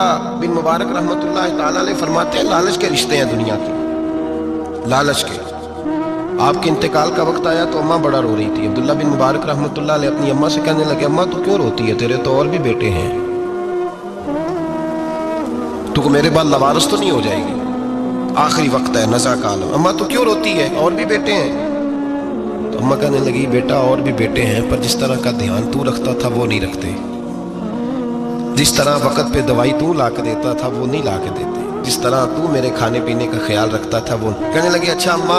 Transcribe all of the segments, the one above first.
बिन मुबारक रहमतुल्लाह ताला अलैह फरमाते हैं लालच के रिश्ते हैं दुनिया के, लालच के। आपके इंतकाल का वक्त आया तो अम्मा बड़ा रो रही थी। अब्दुल्ला बिन मुबारक रहमतुल्लाह अलैह अपनी अम्मा से कहने लगे, अम्मा तू क्यों रोती है, तेरे तो और भी बेटे हैं, तू मेरे बाद लवारस तो नहीं हो जाएगी, आखिरी वक्त है, नज़ा का आलम, अम्मा तू क्यों रोती है, और भी बेटे हैं। तो अम्मा कहने लगी, बेटा और भी बेटे हैं, पर जिस तरह का ध्यान तू रखता था वो नहीं रखते, जिस तरह वक़्त पे दवाई तू ला के देता था वो नहीं ला के देते, जिस तरह तू मेरे खाने पीने का ख्याल रखता था वो। कहने लगी, अच्छा अम्मा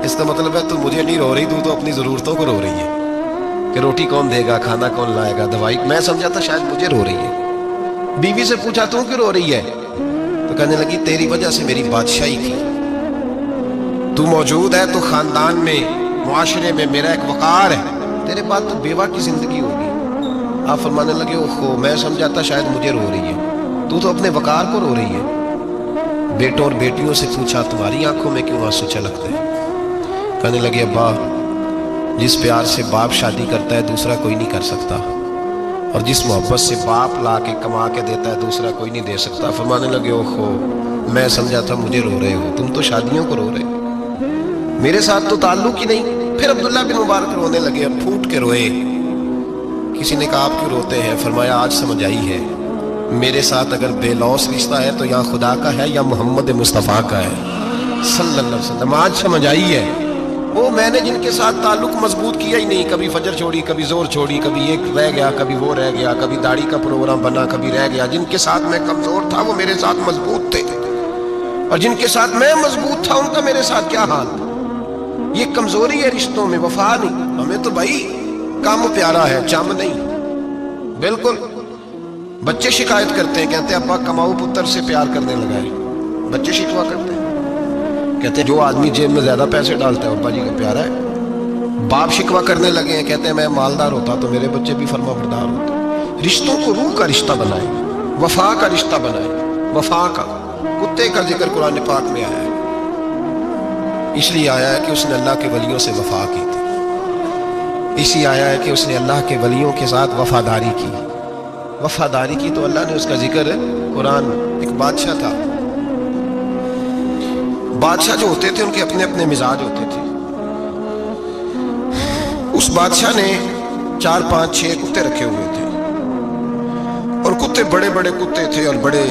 इसका मतलब है तू मुझे नहीं रो रही, तू तो अपनी ज़रूरतों को रो रही है कि रोटी कौन देगा, खाना कौन लाएगा, दवाई। मैं समझा था शायद मुझे रो रही है। बीवी से पूछा तू क्यों रो रही है, तो कहने लगी तेरी वजह से मेरी बादशाही थी, तू मौजूद है तो ख़ानदान में मुआशरे में मेरा एक वक़ार है, तेरे बाद तो बेवा की ज़िंदगी होगी। आप फरमाने लगे, ओहो मैं समझा था शायद मुझे रो रही है, तू तो अपने वक़ार को रो रही है। बेटों और बेटियों से पूछा तुम्हारी आंखों में क्यों आंसू छलकते हैं। कहने लगे, अब्बा जिस प्यार से बाप शादी करता है दूसरा कोई नहीं कर सकता, और जिस मोहब्बत से बाप ला के कमा के देता है दूसरा कोई नहीं दे सकता। फरमाने लगे, ओहो मैं समझा था मुझे रो रहे हो, तुम तो शादियों को रो रहे हो, मेरे साथ तो ताल्लुक ही नहीं। फिर अब्दुल्ला बिन मुबारक रोने लगे और फूट के रोए। किसी ने कहा आप क्यों रोते हैं, फरमाया आज समझ आई है, मेरे साथ अगर बेलौस रिश्ता है तो या खुदा का है या मोहम्मद मुस्तफ़ा का है सल्लल्लाहु अलैहि वसल्लम। आज समझ आई है, वो मैंने जिनके साथ ताल्लुक मजबूत किया ही नहीं, कभी फजर छोड़ी, कभी जोर छोड़ी, कभी एक रह गया, कभी वो रह गया, कभी दाढ़ी का प्रोग्राम बना, कभी रह गया, जिनके साथ मैं कमजोर था वो मेरे साथ मजबूत थे, और जिनके साथ मैं मजबूत था उनका मेरे साथ क्या हाल था। ये कमजोरी है रिश्तों में, वफा नहीं। हमें तो भाई काम प्यारा है, चम नहीं। बिल्कुल बच्चे शिकायत करते हैं, कहते हैं अब्बा कमाऊ पुत्र से प्यार करने लगा है, बच्चे शिकवा करते हैं, कहते हैं जो आदमी जेब में ज्यादा पैसे डालता है अब्बा जी का प्यारा है। बाप शिकवा करने लगे हैं, कहते हैं मैं मालदार होता तो मेरे बच्चे भी फर्मा बरदार होते। रिश्तों को रूह का रिश्ता बनाए, वफा का रिश्ता बनाए, वफा का। कुत्ते का जिक्र कुरान पाक में आया है, इसलिए आया है कि उसने अल्लाह के वलियों से वफा की थी, इसलिए आया है कि उसने अल्लाह के वलियों के साथ वफादारी की। वफादारी की तो अल्लाह ने उसका जिक्र कुरान। एक बादशाह था, बादशाह जो होते थे उनके अपने अपने मिजाज होते थे। उस बादशाह ने 4 5 6 कुत्ते रखे हुए थे, और कुत्ते बड़े बड़े कुत्ते थे, और बड़े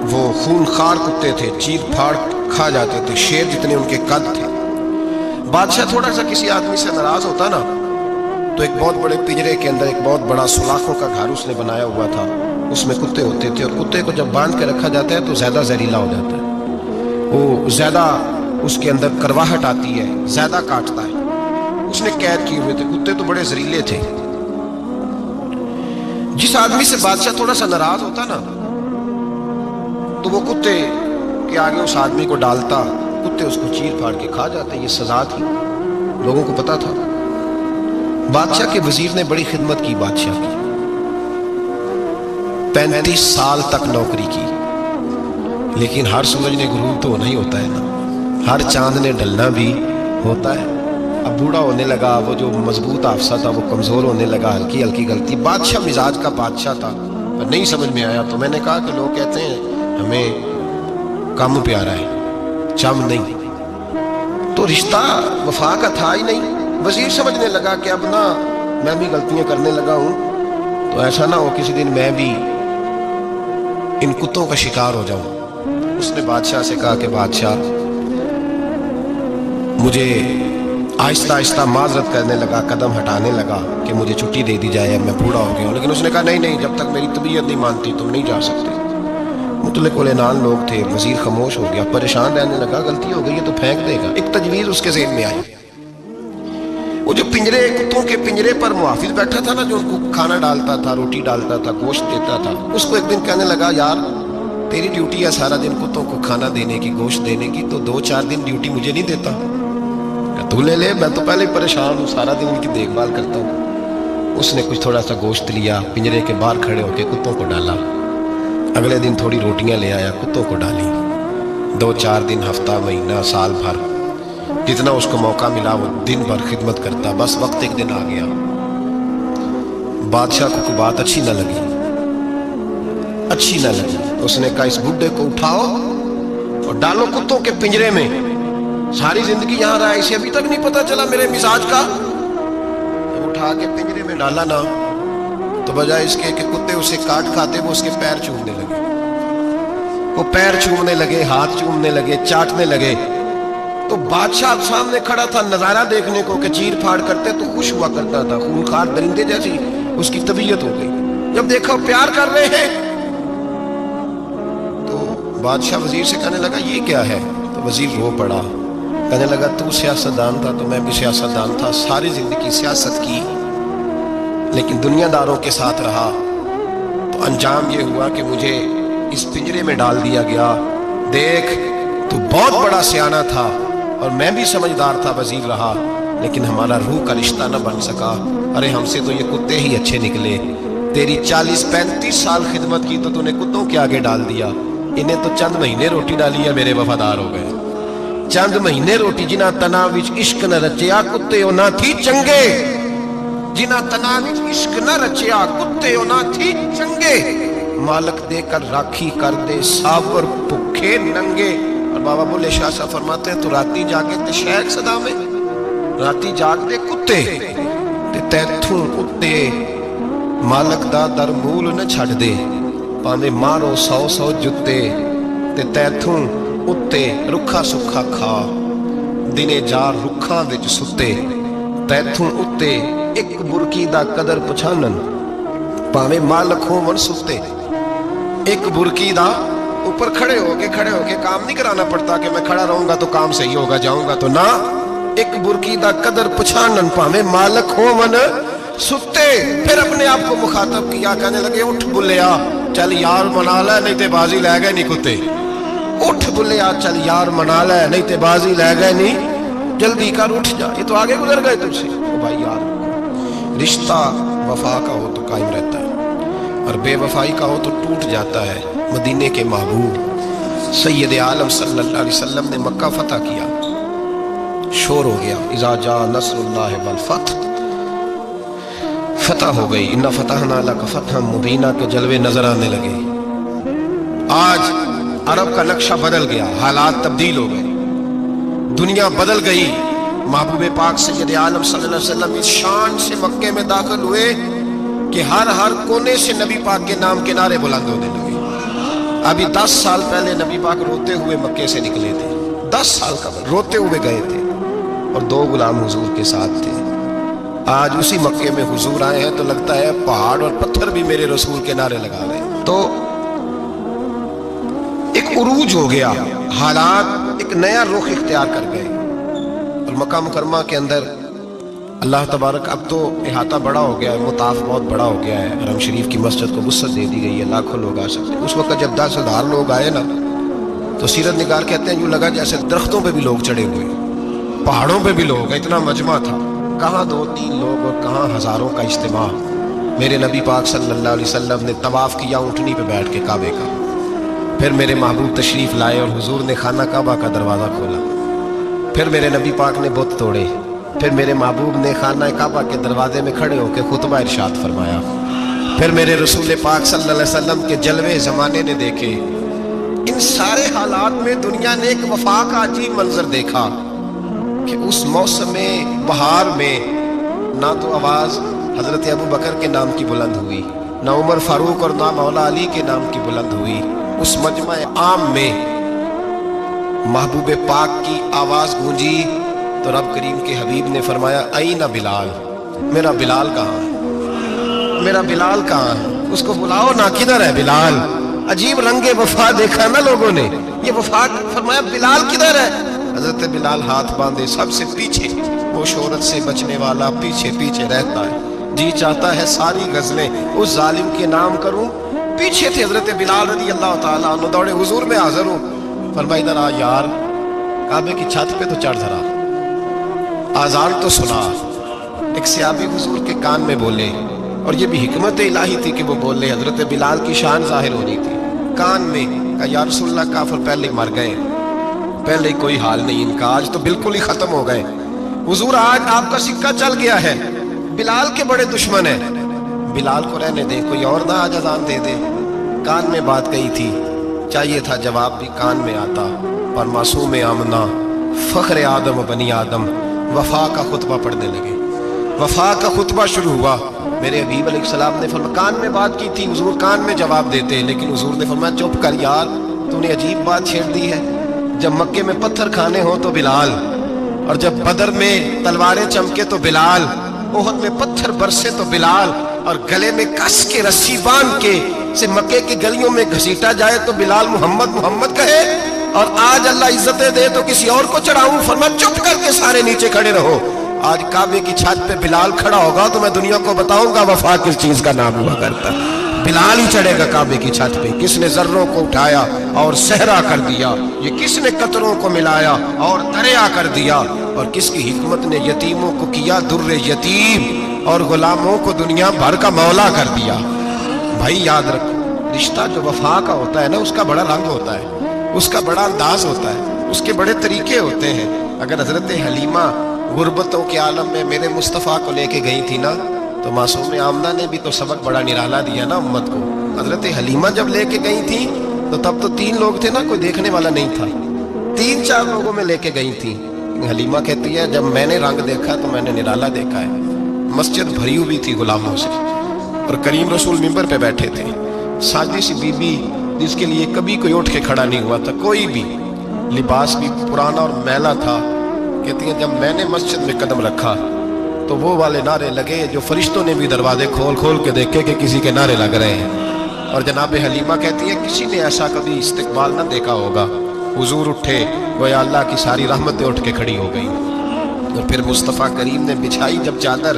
वो खूनखार कुत्ते थे, चीर फाड़ खा जाते थे, शेर जितने उनके कद थे। बादशाह थोड़ा सा किसी आदमी से नाराज होता ना, तो एक बहुत बड़े पिंजरे के अंदर एक बहुत बड़ा सुलाखों का घर उसने बनाया हुआ था, उसमें कुत्ते होते थे, और कुत्ते को जब बांध के रखा जाता है तो ज्यादा जहरीला हो जाता है, वो ज्यादा उसके अंदर करवाहट आती है, ज्यादा काटता है। उसने कैद किए हुए थे, कुत्ते तो बड़े जहरीले थे। जिस आदमी से बादशाह थोड़ा सा नाराज होता ना, तो वो कुत्ते के आगे उस आदमी को डालता, कुत्ते उसको चीर फाड़ के खा जाते। ये सजा थी, लोगों को पता था। बादशाह के वजीर ने बड़ी खिदमत की बादशाह की, 35 साल तक नौकरी की, लेकिन हर सूरज ने गुरूब तो होना ही होता है ना, हर चांद ने ढलना भी होता है। अब बूढ़ा होने लगा, वो जो मजबूत हाफसा था वो कमजोर होने लगा, हल्की हल्की गलती। बादशाह मिजाज का बादशाह था, पर नहीं समझ में आया। तो मैंने कहा कि लोग कहते हैं हमें काम प्यारा है, चम नहीं, तो रिश्ता वफा का था ही नहीं। वजीर समझने लगा कि अब ना मैं भी गलतियां करने लगा हूं, तो ऐसा ना हो किसी दिन मैं भी इन कुत्तों का शिकार हो जाऊं। उसने बादशाह से कहा कि बादशाह, मुझे आहिस्ता आहिस्ता माजरत करने लगा, कदम हटाने लगा कि मुझे छुट्टी दे दी जाए, अब मैं बूढ़ा हो गया हूं। लेकिन उसने कहा नहीं नहीं, जब तक मेरी तबीयत नहीं मानती तुम नहीं जा सकते। मुतलक उलेनान लोग थे, वजीर खामोश हो गया, परेशान रहने लगा, गलती हो गई है तो फेंक देगा। एक तजवीज उसके ज़हन में आई, वो जो पिंजरे, कुत्तों के पिंजरे पर मुहाफिज बैठा था ना, जो उनको खाना डालता था, रोटी डालता था, गोश्त देता था, उसको एक दिन कहने लगा, यार तेरी ड्यूटी है सारा दिन कुत्तों को खाना देने की, गोश्त देने की, तो 2-4 दिन ड्यूटी मुझे नहीं देता? तू ले ले, मैं तो पहले ही परेशान हूँ, सारा दिन उनकी देखभाल करता हूँ। उसने कुछ थोड़ा सा गोश्त लिया, पिंजरे के बाहर खड़े होकर कुत्तों को डाला। अगले दिन थोड़ी रोटियां ले आया, कुत्तों को डाली। 2-4 दिन, हफ्ता, महीना, साल भर, जितना उसको मौका मिला वो दिन भर खिदमत करता। बस वक्त एक दिन आ गया, बादशाह को कोई बात अच्छी न लगी, अच्छी न लगी। उसने कहा इस बुड्ढे को उठाओ और डालो कुत्तों के पिंजरे में। सारी जिंदगी यहां रहा, इसे अभी तक नहीं पता चला मेरे मिजाज का। उठा के पिंजरे में डाला ना, तो बजाय इसके कि कुत्ते उसे काट खाते, वो उसके पैर चूमने लगे। वो पैर चूमने लगे, हाथ चूमने लगे, चाटने लगे। तो बादशाह सामने खड़ा था नजारा देखने को कि चीर फाड़ करते तो खुश हुआ करता था, खूंखार दरिंदे जैसी उसकी तबीयत हो गई। जब देखो प्यार कर रहे हैं, तो बादशाह वजीर से कहने लगा ये क्या है? तो वजीर रो पड़ा, कहने लगा तू सियासतदान था तो मैं भी सियासतदान था, सारी जिंदगी सियासत की लेकिन दुनियादारों के साथ रहा, तो अंजाम ये हुआ कि मुझे इस पिंजरे में डाल दिया गया। देख तू बहुत बड़ा सियाना था और मैं भी समझदार था, वजीर रहा, लेकिन हमारा रूह का रिश्ता न बन सका। अरे हमसे तो ये कुत्ते ही अच्छे निकले। तेरी 40-35 साल खिदमत की तो तूने कुत्तों के आगे डाल दिया। इन्हें तो चंद महीने रोटी डाली है, मेरे वफादार हो गए। चंद महीने रोटी, जिन्हां तना विच इश्क न रचिया कुत्ते ओ ना थी चंगे। जिन्हां तना विच इश्क न रचिया कुत्ते ओ ना थी चंगे। मालक देकर राखी कर दे सावर भुखे नंगे। और बाबा बुल्ले शाह साहब फरमाते हैं, तू राती जागे ते शैख सदा में, राती जाग दे कुत्ते ते तैथू उत्ते मालक दा दर मूल न छड़ दे। भावें मारो 100 जुत्ते ते तैथू उत्ते रुखा सुखा खा। दिने जार रुखां विच सुते तैथू उत्ते एक बुरकी दा कदर पछानन। भावें मालक होवन सुते, एक बुरकी दा ऊपर खड़े होके काम नहीं कराना पड़ता कि मैं खड़ा रहूंगा तो काम सही होगा, जाऊंगा तो ना। एक बुरकी दा कदर पछानन, भावें मालक होवन सुते। फिर अपने आप को मुखातब किया, कहने लगे उठ बुल्लिया चल यार मना ले, नहीं ते बाजी लै गए नहीं कुत्ते। उठ बुल्लिया चल यार मना ले, नहीं ते बाजी लै गए नहीं, जल्दी कर उठ जा, ये तो आगे गुजर गए तुझसे। तो भाई यार, रिश्ता वफा का हो तो कायम रहता है और बेवफाई का हो तो टूट जाता है। मदीने के महबूब सैयद आलम सल्लल्लाहु अलैहि वसल्लम ने मक्का फतह किया, शोर हो गया, इज़ा जा नस्रुल्लाह वल फतह, फतह हो गई। इन्ना फतहना लका फतहम मुबीना के जलवे नजर आने लगे। आज अरब का नक्शा बदल गया, हालात तब्दील हो गए, दुनिया बदल गई। महबूब पाक सैयद आलम सल्लल्लाहु अलैहि वसल्लम इस शान से मक्के में दाखिल हुए कि हर कोने से नबी पाक के नाम के नारे बुलंद होने लगे। अभी 10 साल पहले नबी पाक रोते हुए मक्के से निकले थे, 10 साल कबल रोते हुए गए थे और 2 गुलाम हुजूर के साथ थे। आज उसी मक्के में हुजूर आए हैं तो लगता है पहाड़ और पत्थर भी मेरे रसूल के नारे लगा रहे हैं। तो एक उरूज हो गया, हालात एक नया रुख इख्तियार कर गए। और मक्का मुकरमा के अंदर अल्लाह तबारक, अब तो इहाता बड़ा हो गया है, मुताफ बहुत बड़ा हो गया है, हरम शरीफ की मस्जिद को वुसअत दे दी गई है, लाखों लोग आ सकते हैं। उस वक्त जब 10,000 लोग आए ना, तो सीरत निगार कहते हैं यूं लगा जैसे दरख्तों पे भी लोग चढ़े हुए, पहाड़ों पे भी लोग, इतना मजमा था। कहाँ 2-3 लोग और कहाँ हजारों का इज्तिमा। मेरे नबी पाक सल्लल्लाहु अलैहि वसल्लम ने तवाफ किया ऊँटनी पे बैठ के काबे का। फिर मेरे महबूब तशरीफ लाए और हुजूर ने खाना काबा का दरवाज़ा खोला। फिर मेरे नबी पाक ने बुत तोड़े। फिर मेरे महबूब ने खाना काबा के दरवाजे में खड़े होकर खुतबा इरशाद फरमाया। फिर मेरे रसूल पाक सल्लल्लाहु अलैहि वसल्लम के जलवे ज़माने ने देखे। इन सारे हालात में दुनिया ने एक वफा का अजीब मंजर देखा कि उस मौसम बहार में ना तो आवाज़ हज़रत अबू बकर के नाम की बुलंद हुई, ना उमर फारूक और ना मौला अली के नाम की बुलंद हुई। उस मजमा आम में महबूब पाक की आवाज़ गूंजी तो रब करीम के हबीब ने फरमाया, आई ना बिलाल, मेरा बिलाल कहाँ है, मेरा बिलाल कहाँ है, उसको बुलाओ ना, किधर है बिलाल। अजीब रंगे वफा देखा ना लोगों ने, ये वफा। फरमाया बिलाल किधर है। हजरत बिलाल हाथ बांधे सबसे पीछे, वो शोहरत से बचने वाला पीछे पीछे रहता है। जी चाहता है सारी गजलें उस जालिम के नाम करूं। पीछे थे हजरत बिलाल रज़ी अल्लाह ताला अन्हु, दौड़े हुजूर में हाजिर हूं। फरमाया इधर आ यार, काबे की छत पे तो चढ़ जरा, आजान तो सुना। एक सहाबी हुजूर के कान में बोले, और ये भी हिकमत इलाही थी कि वो बोले, हजरत बिलाल की शान जाहिर होनी थी। कान में कहा, या रसूलल्लाह काफिर पहले ही मर गए, पहले ही कोई हाल नहीं इनका, आज तो बिल्कुल ही खत्म हो गए। हुजूर आज आपका सिक्का चल गया है, बिलाल के बड़े दुश्मन है, बिलाल को रहने दे, कोई और ना आज अजान दे दे। کان میں بات کہی تھی، چاہیے تھا جواب بھی کان میں آتا، پر معصوم آمنہ فخر آدم و بنی آدم وفا کا خطبہ پڑھنے لگے۔ وفا کا خطبہ شروع ہوا۔ میرے حبیب علیہ السلام نے فرمایا، کان میں بات کی تھی، حضور کان میں جواب دیتے، لیکن حضور نے فرمایا چپ کر یار، تو نے عجیب بات چھیڑ دی ہے۔ جب مکے میں پتھر کھانے ہوں تو بلال، اور جب بدر میں تلواریں چمکے تو بلال، احد میں پتھر برسے تو بلال، اور گلے میں کس کے رسی باندھ کے سے مکے کی گلیوں میں گھسیٹا جائے تو بلال محمد محمد کہے، اور آج اللہ عزتیں دے تو کسی اور کو چڑھاؤں، فرمایا چپ کر کے سارے نیچے کھڑے رہو۔ آج کعبے کی چھت پہ بلال کھڑا ہوگا تو میں دنیا کو بتاؤں گا وفا کس چیز کا نام ہوا کرتا، بلال ہی چڑھے گا کعبے کی چھت پہ۔ کس نے ذروں کو اٹھایا اور صحرا کر دیا، یہ کس نے قطروں کو ملایا اور دریا کر دیا، اور کس کی حکمت نے یتیموں کو کیا در یتیم اور غلاموں کو دنیا بھر کا مولا کر دیا۔ بھائی یاد رکھو، رشتہ جو وفا کا ہوتا ہے نا، اس کا بڑا رنگ ہوتا ہے، اس کا بڑا انداز ہوتا ہے، اس کے بڑے طریقے ہوتے ہیں۔ اگر حضرت حلیمہ غربتوں کے عالم میں میرے مصطفیٰ کو لے کے گئی تھی نا، تو معصوم آمنہ نے بھی تو سبق بڑا نرالا دیا نا امت کو۔ حضرت حلیمہ جب لے کے گئی تھی تو تب تو 3 لوگ تھے نا، کوئی دیکھنے والا نہیں تھا، 3-4 لوگوں میں لے کے گئی تھی۔ حلیمہ کہتی ہے جب میں نے رنگ دیکھا تو میں نے نرالا دیکھا ہے۔ مسجد بھری ہوئی تھی غلاموں سے، اور کریم رسول ممبر پہ بیٹھے تھے، سادی سی بی بی جس کے لیے کبھی کوئی اٹھ کے کھڑا نہیں ہوا تھا، کوئی بھی، لباس بھی پرانا اور میلا تھا۔ کہتی ہیں جب میں نے مسجد میں قدم رکھا تو وہ والے نعرے لگے جو فرشتوں نے بھی دروازے کھول کھول کے دیکھے کہ کسی کے نعرے لگ رہے ہیں۔ اور جناب حلیمہ کہتی ہے کسی نے ایسا کبھی استقبال نہ دیکھا ہوگا۔ حضور اٹھے، گویا اللہ کی ساری رحمتیں اٹھ کے کھڑی ہو گئی، اور پھر مصطفیٰ کریم نے بچھائی جب چادر،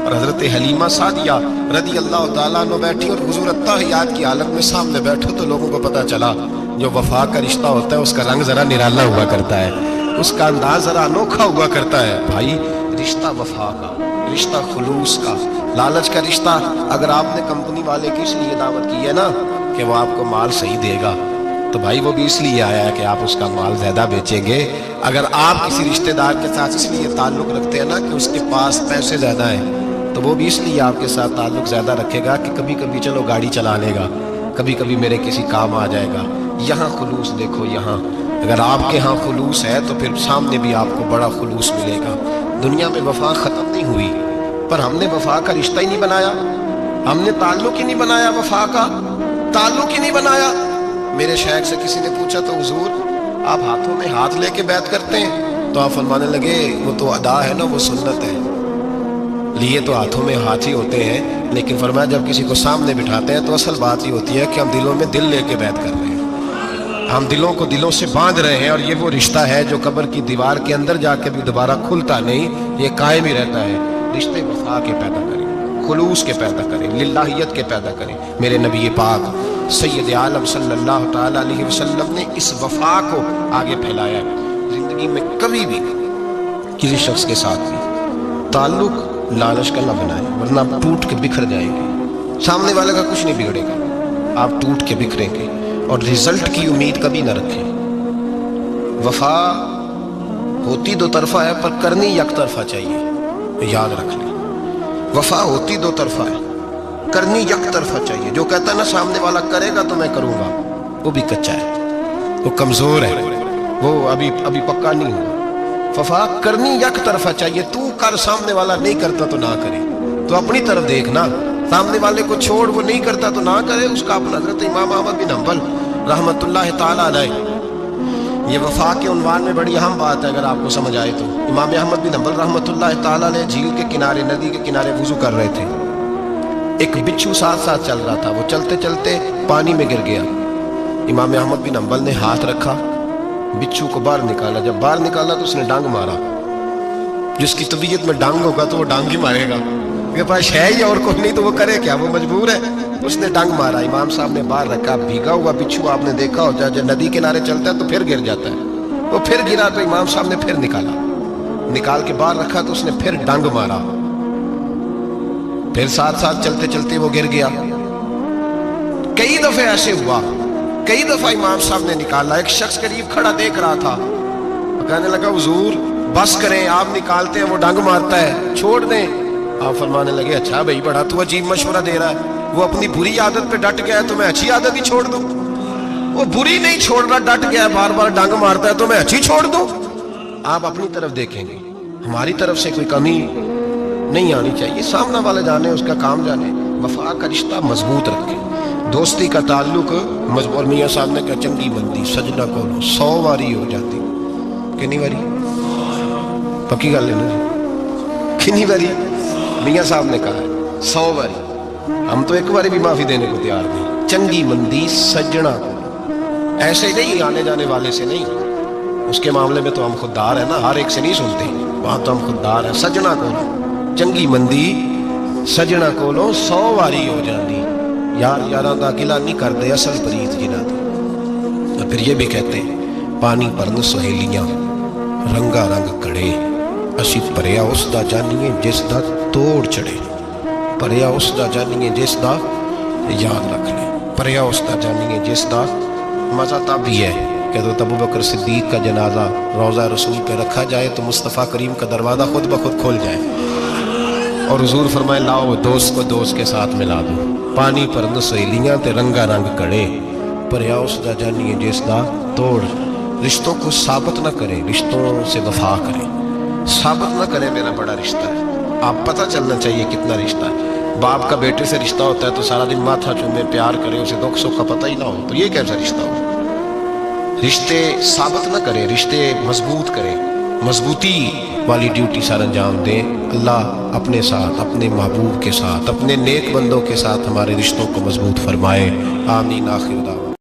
اور حضرت حلیمہ سعدیہ رضی اللہ تعالیٰ عنہ بیٹھی، اور حضور التحیات کی حالت میں سامنے بیٹھو تو لوگوں کو پتہ چلا جو وفا کا رشتہ ہوتا ہے اس کا رنگ ذرا نرالا ہوا کرتا ہے، اس کا انداز ذرا انوکھا ہوا کرتا ہے۔ بھائی رشتہ وفا کا، رشتہ خلوص کا، لالچ کا رشتہ، اگر آپ نے کمپنی والے کی اس لیے دعوت کی ہے نا کہ وہ آپ کو مال صحیح دے گا، تو بھائی وہ بھی اس لیے آیا ہے کہ آپ اس کا مال زیادہ بیچیں گے۔ اگر آپ کسی رشتہ دار کے ساتھ اس لیے تعلق رکھتے ہیں نا کہ اس کے پاس پیسے زیادہ ہیں، تو وہ بھی اس لیے آپ کے ساتھ تعلق زیادہ رکھے گا کہ کبھی کبھی چلو گاڑی چلا لے گا، کبھی کبھی میرے کسی کام آ جائے گا۔ یہاں خلوص دیکھو، یہاں اگر آپ کے ہاں خلوص ہے تو پھر سامنے بھی آپ کو بڑا خلوص ملے گا۔ دنیا میں وفا ختم نہیں ہوئی، پر ہم نے وفا کا رشتہ ہی نہیں بنایا، ہم نے تعلق ہی نہیں بنایا، وفا کا تعلق ہی نہیں بنایا۔ میرے شیخ سے کسی نے پوچھا تو حضور آپ ہاتھوں میں ہاتھ لے کے بیعت کرتے ہیں؟ تو آپ فرمانے لگے وہ تو ادا ہے نا، وہ سنت ہے، لیے تو ہاتھوں میں ہاتھ ہی ہوتے ہیں، لیکن فرمایا جب کسی کو سامنے بٹھاتے ہیں تو اصل بات یہ ہوتی ہے کہ ہم دلوں میں دل لے کے بیعت کر رہے ہیں، ہم دلوں کو دلوں سے باندھ رہے ہیں، اور یہ وہ رشتہ ہے جو قبر کی دیوار کے اندر جا کے بھی دوبارہ کھلتا نہیں، یہ قائم ہی رہتا ہے۔ رشتے وفا کے پیدا کریں، خلوص کے پیدا کریں، للہیت کے پیدا کریں۔ میرے نبی پاک سید عالم صلی اللہ تعالیٰ علیہ وسلم نے اس وفا کو آگے پھیلایا ہے۔ زندگی میں کبھی بھی کسی شخص کے ساتھ بھی تعلق لالچ کا نہ بنائیں، ورنہ آپ ٹوٹ کے بکھر جائیں گے، سامنے والے کا کچھ نہیں بگڑے گا، آپ ٹوٹ کے بکھریں گے، اور رزلٹ کی امید کبھی نہ رکھیں۔ وفا ہوتی 2 طرفہ ہے پر کرنی یک طرفہ چاہیے، یاد رکھ لیں، وفا ہوتی 2 طرفہ ہے، کرنی یک طرفہ چاہیے۔ جو کہتا ہے نا سامنے والا کرے گا تو میں کروں گا، وہ بھی کچا ہے، وہ کمزور ہے، وہ ابھی پکا نہیں ہوا۔ وفا کرنی یک طرفہ چاہیے، تو کر، سامنے والا نہیں کرتا تو نہ کرے، تو اپنی طرف دیکھنا، سامنے والے کو چھوڑ، وہ نہیں کرتا تو نہ کرے، اس کا اپنا۔ حضرت امام احمد بن حنبل رحمۃ اللہ تعالیٰ علیہ، یہ وفا کے عنوان میں بڑی اہم بات ہے اگر آپ کو سمجھ آئے تو۔ امام احمد بن حنبل رحمۃ اللہ تعالیٰ علیہ جھیل کے کنارے، ندی کے کنارے وضو کر رہے تھے، ایک بچھو ساتھ چل رہا تھا، وہ چلتے چلتے پانی میں گر گیا۔ امام احمد بن حنبل نے ہاتھ رکھا، بچھو کو باہر نکالا، جب باہر نکالا تو اس نے ڈانگ مارا۔ جس کی طبیعت میں ڈانگ ہوگا تو وہ ڈانگ ہی مارے گا، میرے پاس ہے ہی اور کوئی نہیں تو وہ کرے کیا، وہ مجبور ہے، اس نے ڈانگ مارا۔ امام صاحب نے باہر رکھا، بھیگا ہوا بچھو آپ نے دیکھا ہوتا ہے جب ندی کنارے چلتا ہے تو پھر گر جاتا ہے، وہ پھر گرا تو امام صاحب نے پھر نکال کے باہر رکھا تو اس نے پھر ڈانگ مارا، پھر ساتھ چلتے چلتے وہ گر گیا۔ کئی دفعہ ایسے ہوا، کئی دفعہ امام صاحب نے نکالا، ایک شخص قریب کھڑا دیکھ رہا تھا، کہنے لگا حضور بس کریں، آپ نکالتے ہیں وہ ڈانگ مارتا ہے، چھوڑ دیں۔ آپ فرمانے لگے اچھا بھائی بڑا تو عجیب مشورہ دے رہا ہے، وہ اپنی بری عادت پہ ڈٹ گیا ہے تو میں اچھی عادت ہی چھوڑ دوں؟ وہ بری نہیں چھوڑ رہا، ڈٹ گیا ہے، بار بار ڈانگ مارتا ہے تو میں اچھی چھوڑ دوں؟ آپ اپنی طرف دیکھیں گے، ہماری طرف سے کوئی کمی نہیں آنی چاہیے، سامنا والے جانے، اس کا کام جانے، وفا کا رشتہ مضبوط رکھیں، دوستی کا تعلق مضبوط۔ میاں صاحب نے کہا چنگی بندی سجنا کو 100 واری ہو جاتی، کنی واری؟ پکی گل ہے نا جی، کنی واری؟ میاں صاحب نے کہا ہے 100 واری، ہم تو ایک واری بھی معافی دینے کو تیار نہیں۔ چنگی مندی سجنا کو، ایسے نہیں آنے جانے والے سے نہیں، اس کے معاملے میں تو ہم خوددار ہیں نا، ہر ایک سے نہیں سنتے، وہاں تو ہم خوددار ہیں۔ سجنا کو چنگی مندی سجنا کولو 100 واری ہو جاندی، یار یاراں دا گلا نہیں کردے اصل پریت جنہاں دی۔ اور پھر یہ بھی کہتے ہیں پانی پرن سہیلیاں رنگا رنگ کڑے، اسی پریا اس دا جانیے جس دا توڑ چڑھے، پریا اس دا جانیے جس دا، یاد رکھ لیں، پریا اس دا جانیے جس دا۔ مزہ تب بھی ہے کہ حضرت ابو بکر صدیق کا جنازہ روضہ رسول پہ رکھا جائے تو مصطفیٰ کریم کا دروازہ خود بخود کھول جائے اور حضور فرمائے لاؤ دوست کو دوست کے ساتھ ملا دو، پانی پرند سہیلیاں تے رنگا رنگ کڑے، پریا اس دا جانیے جس دا توڑ۔ رشتوں کو ثابت نہ کرے، رشتوں سے وفا کرے، ثابت نہ کرے میرا بڑا رشتہ ہے، آپ پتہ چلنا چاہیے کتنا رشتہ ہے۔ باپ کا بیٹے سے رشتہ ہوتا ہے تو سارا دن ماتھا چومے پیار کرے، اسے دکھ سکھ کا پتہ ہی نہ ہو، تو یہ کیسا رشتہ ہو؟ رشتے ثابت نہ کرے، رشتے مضبوط کرے، مضبوطی والی ڈیوٹی سر انجام دیں۔ اللہ اپنے ساتھ، اپنے محبوب کے ساتھ، اپنے نیک بندوں کے ساتھ ہمارے رشتوں کو مضبوط فرمائے، آمین، آخر دعوانا۔